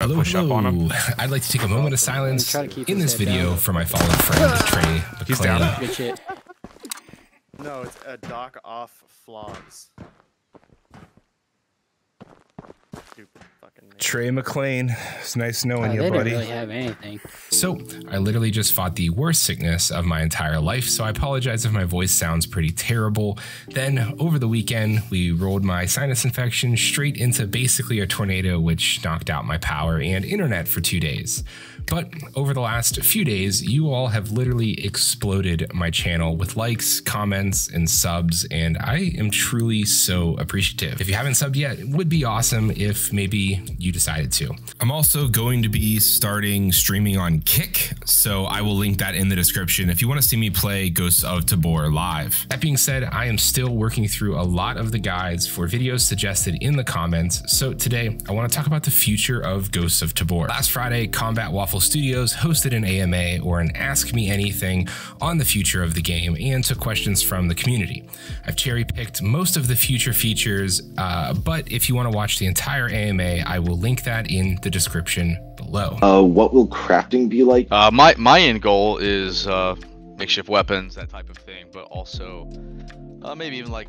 Hello, push up on him. I'd like to take a moment of silence in this video for my fallen friend, Trey. He's down. Good shit. No, it's a dock off flogs. Stupid fucking name. Trey McLean. It's nice knowing you, They buddy. didn't really have anything. So, I literally just fought the worst sickness of my entire life, so I apologize if my voice sounds pretty terrible. Then, over the weekend, we rolled my sinus infection straight into basically a tornado, which knocked out my power and internet for 2 days. But over the last few days, you all have literally exploded my channel with likes, comments, and subs, and I am truly so appreciative. If you haven't subbed yet, it would be awesome if maybe you decided to. I'm also going to be starting streaming on Kick, so I will link that in the description if you want to see me play Ghosts of Tabor live. That being said, I am still working through a lot of the guides for videos suggested in the comments, so today I want to talk about the future of Ghosts of Tabor. Last Friday, Combat Waffles Studios hosted an AMA, or an Ask Me Anything, on the future of the game and took questions from the community. I've cherry-picked most of the future features, but if you want to watch the entire AMA, I will link that in the description below. What will crafting be like? My end goal is makeshift weapons, that type of thing, but also maybe even like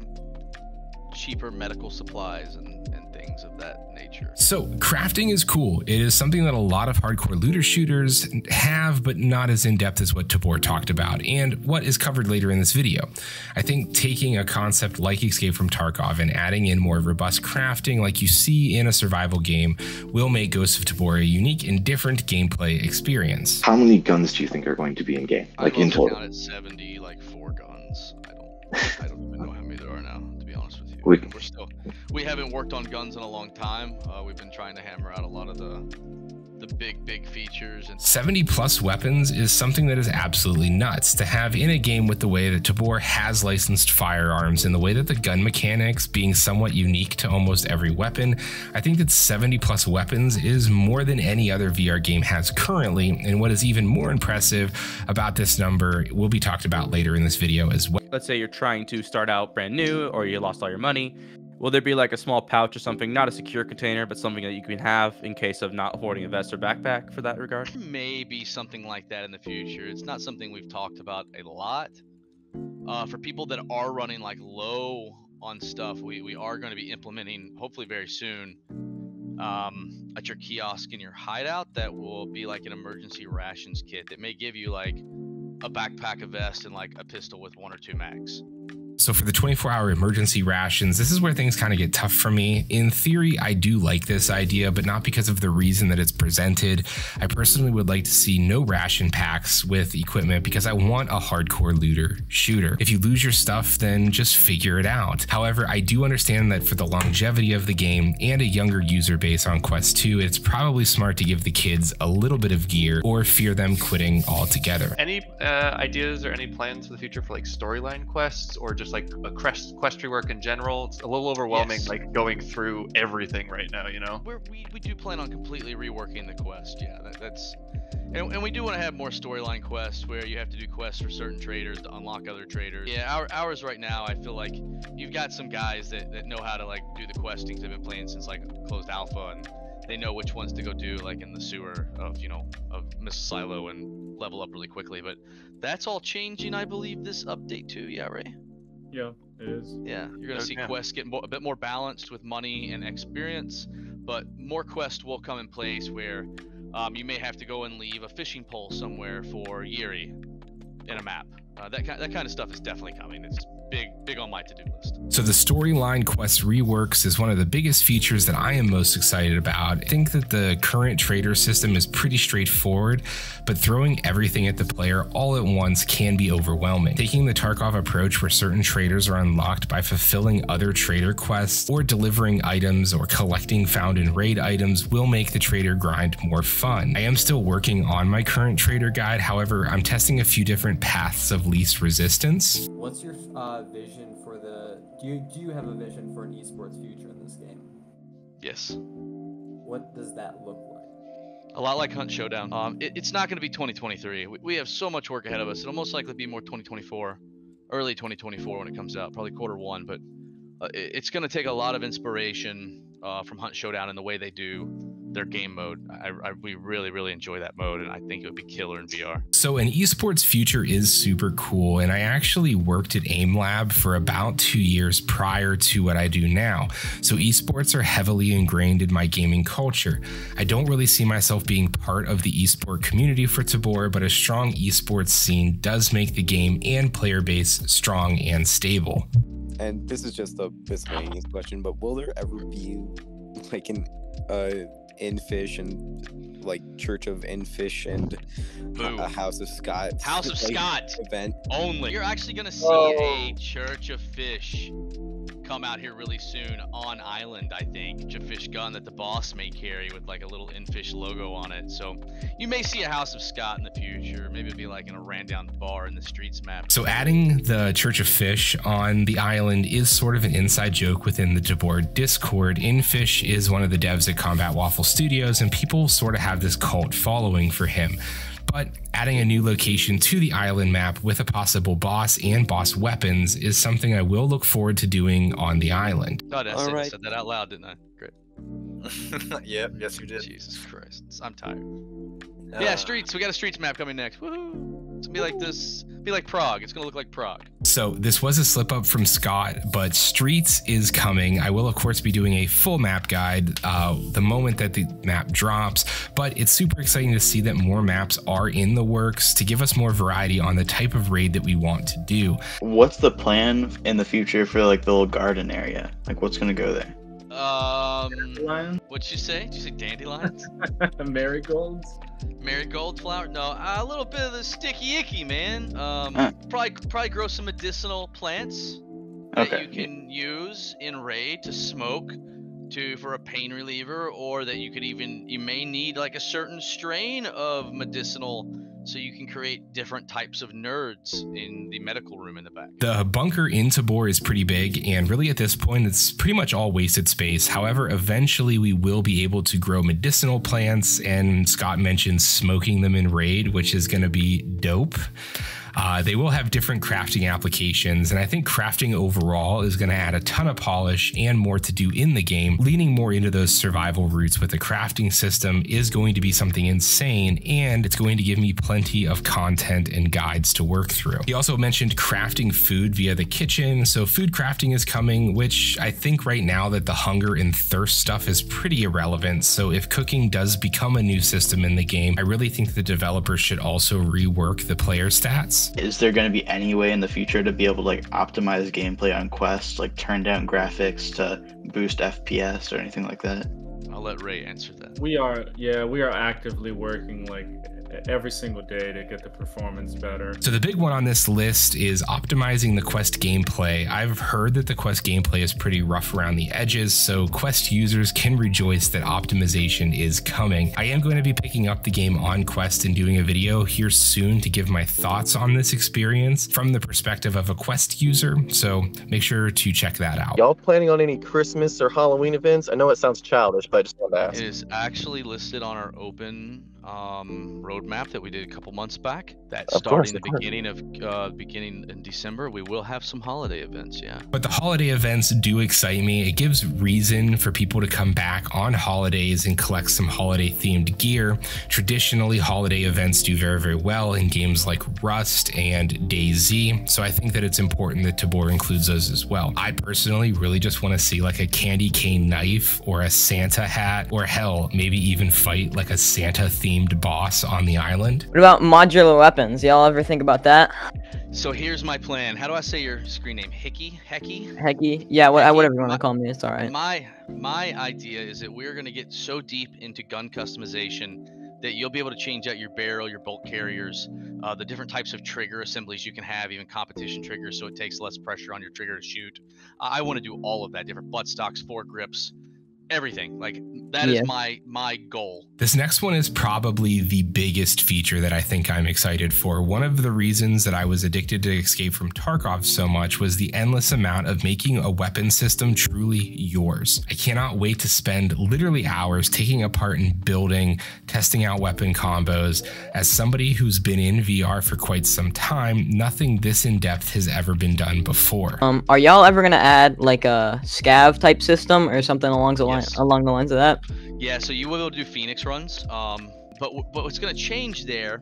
cheaper medical supplies and things of that nature. So crafting is cool. It is something that a lot of hardcore looter shooters have, but not as in-depth as what Tabor talked about and what is covered later in this video. I think taking a concept like Escape from Tarkov and adding in more robust crafting like you see in a survival game will make Ghosts of Tabor a unique and different gameplay experience. How many guns do you think are going to be in game? Like in total? Down at 70, like 4 guns. I don't even know how many there are now, to be honest with you. We haven't worked on guns in a long time. We've been trying to hammer out a lot of the big features. And 70 plus weapons is something that is absolutely nuts to have in a game with the way that Tabor has licensed firearms and the way that the gun mechanics being somewhat unique to almost every weapon. I think that 70 plus weapons is more than any other VR game has currently, and what is even more impressive about this number will be talked about later in this video as well. Let's say you're trying to start out brand new or you lost all your money. Will there be like a small pouch or something, not a secure container, but something that you can have in case of not hoarding a vest or backpack for that regard? maybe something like that in the future. It's not something we've talked about a lot. For people that are running like low on stuff, we are going to be implementing, hopefully very soon, at your kiosk in your hideout, that will be like an emergency rations kit that may give you like a backpack, a vest, and like a pistol with 1 or 2 mags. So for the 24-hour emergency rations, this is where things kind of get tough for me. In theory, I do like this idea, but not because of the reason that it's presented. I personally would like to see no ration packs with equipment because I want a hardcore looter shooter. If you lose your stuff, then just figure it out. However, I do understand that for the longevity of the game and a younger user base on Quest 2, it's probably smart to give the kids a little bit of gear or fear them quitting altogether. Any ideas or any plans for the future for like storyline quests or just like a quest rework in general? It's a little overwhelming, Yes. like going through everything right now, you know? We do plan on completely reworking the quest. Yeah, that's and we do want to have more storyline quests where you have to do quests for certain traders to unlock other traders. Yeah, ours right now, I feel like you've got some guys that know how to like do the questing. They've been playing since like closed alpha, and they know which ones to go do, like in the sewer of, you know, of Missile Silo and level up really quickly. But that's all changing, I believe, this update too. Yeah, Ray? Yeah, it is. Yeah, you're going to see quests get a bit more balanced with money and experience, but more quests will come in place where you may have to go and leave a fishing pole somewhere for Yeti in a map. That kind of stuff is definitely coming. It's big on my to-do list. So the storyline quest reworks is one of the biggest features that I am most excited about. I think that the current trader system is pretty straightforward, but throwing everything at the player all at once can be overwhelming. Taking the Tarkov approach where certain traders are unlocked by fulfilling other trader quests or delivering items or collecting found in raid items will make the trader grind more fun. I am still working on my current trader guide, however, I'm testing a few different paths of least resistance. What's your vision for the... Do you have a vision for an esports future in this game? Yes. What does that look like? A lot like Hunt Showdown. It's not going to be 2023. We have so much work ahead of us. It'll most likely be more 2024, early 2024 when it comes out, probably Q1. But it's going to take a lot of inspiration from Hunt Showdown and the way they do their game mode. We really enjoy that mode, and I think it would be killer in VR. So an esports future is super cool, and I actually worked at AIM Lab for about 2 years prior to what I do now. So esports are heavily ingrained in my gaming culture. I don't really see myself being part of the esport community for Tabor, but a strong esports scene does make the game and player base strong and stable. And this is just a miscellaneous question, but will there ever be like an Infish and like Church of Infish and a House of Scott? House of Scott event only. You're actually gonna see a Church of Fish come out here really soon on island, I think. A fish gun that the boss may carry with like a little Infish logo on it. So you may see a House of Scott in the future. Maybe it'll be like in a ran down bar in the streets map. So adding the Church of Fish on the island is sort of an inside joke within the Tabor Discord. Infish is one of the devs at Combat Waffles Studios, and people sort of have this cult following for him. But adding a new location to the island map with a possible boss and boss weapons is something I will look forward to doing on the island. God, I said that out loud, didn't I? Great. Yep, yes you did. Jesus Christ, I'm tired. Yeah, streets. We got a streets map coming next. Woohoo! It's gonna be like this. Be like Prague. It's gonna look like Prague. So this was a slip up from Scott, but Streets is coming. I will of course be doing a full map guide the moment that the map drops, but it's super exciting to see that more maps are in the works to give us more variety on the type of raid that we want to do. What's the plan in the future for like the little garden area? Like what's gonna go there? What'd you say? Did you say dandelions? Marigolds? Marigold flower? No, a little bit of the sticky icky, man. Probably grow some medicinal plants that you can use in raid to smoke for a pain reliever, or that you may need like a certain strain of medicinal so you can create different types of nerds in the medical room in the back. The bunker in Tabor is pretty big, and really at this point it's pretty much all wasted space. However, eventually we will be able to grow medicinal plants, and Scott mentioned smoking them in raid, which is going to be dope. They will have different crafting applications, and I think crafting overall is going to add a ton of polish and more to do in the game. Leaning more into those survival routes with the crafting system is going to be something insane, and it's going to give me plenty of content and guides to work through. He also mentioned crafting food via the kitchen, so food crafting is coming, which I think right now that the hunger and thirst stuff is pretty irrelevant, so if cooking does become a new system in the game, I really think the developers should also rework the player stats. Is there going to be any way in the future to be able to like optimize gameplay on Quest, like turn down graphics to boost FPS or anything like that? I'll let Ray answer that. We are actively working like every single day to get the performance better. So the big one on this list is optimizing the Quest gameplay. I've heard that the Quest gameplay is pretty rough around the edges, so Quest users can rejoice that optimization is coming. I am going to be picking up the game on Quest and doing a video here soon to give my thoughts on this experience from the perspective of a Quest user, so make sure to check that out. Y'all planning on any Christmas or Halloween events? I know it sounds childish, but I just want to ask. It is actually listed on our open roadmap that we did a couple months back. That starting the beginning in December, we will have some holiday events. Yeah, but the holiday events do excite me. It gives reason for people to come back on holidays and collect some holiday themed gear. Traditionally, holiday events do very well in games like Rust and DayZ, so I think that it's important that Tabor includes those as well. I personally really just want to see like a candy cane knife or a Santa hat, or hell, maybe even fight like a Santa themed boss on the island. What about modular weapons? Y'all ever think about that? So here's my plan. How do I say your screen name? Hecky? Yeah, whatever you want to call me, it's all right. My idea is that we're going to get so deep into gun customization that you'll be able to change out your barrel, your bolt carriers, the different types of trigger assemblies you can have, even competition triggers, so it takes less pressure on your trigger to shoot. I want to do all of that, different butt stocks, foregrips, everything. Like that is my goal. This next one is probably the biggest feature that I think I'm excited for. One of the reasons that I was addicted to Escape from Tarkov so much was the endless amount of making a weapon system truly yours. I cannot wait to spend literally hours taking apart and building, testing out weapon combos. As somebody who's been in VR for quite some time, nothing this in-depth has ever been done before. Are y'all ever gonna add like a scav type system or something along the lines? along the lines of that? Yeah, so you will be able to do Phoenix runs. But what's going to change there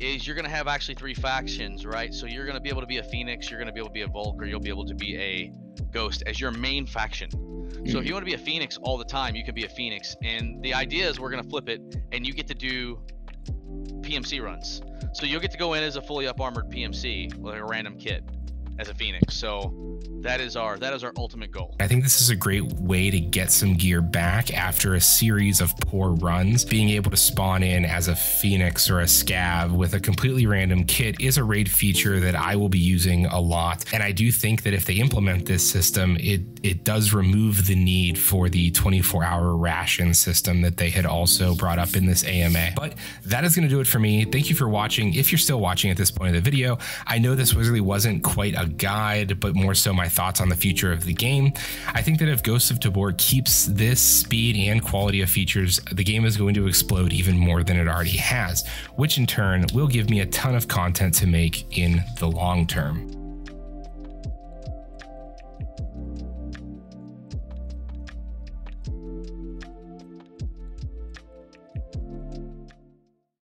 is you're going to have actually 3 factions, right? So you're going to be able to be a Phoenix, you're going to be able to be a Volk, or you'll be able to be a Ghost as your main faction. So if you want to be a Phoenix all the time, you can be a Phoenix. And the idea is we're going to flip it, and you get to do PMC runs. So you'll get to go in as a fully up armored PMC with a random kit as a Phoenix. So that is our ultimate goal. I think this is a great way to get some gear back after a series of poor runs. Being able to spawn in as a Phoenix or a Scav with a completely random kit is a raid feature that I will be using a lot. And I do think that if they implement this system, it does remove the need for the 24-hour ration system that they had also brought up in this AMA. But that is going to do it for me. Thank you for watching. If you're still watching at this point of the video, I know this really wasn't quite a guide, but more so my thoughts on the future of the game. I think that if Ghosts of Tabor keeps this speed and quality of features, the game is going to explode even more than it already has, which in turn will give me a ton of content to make in the long term.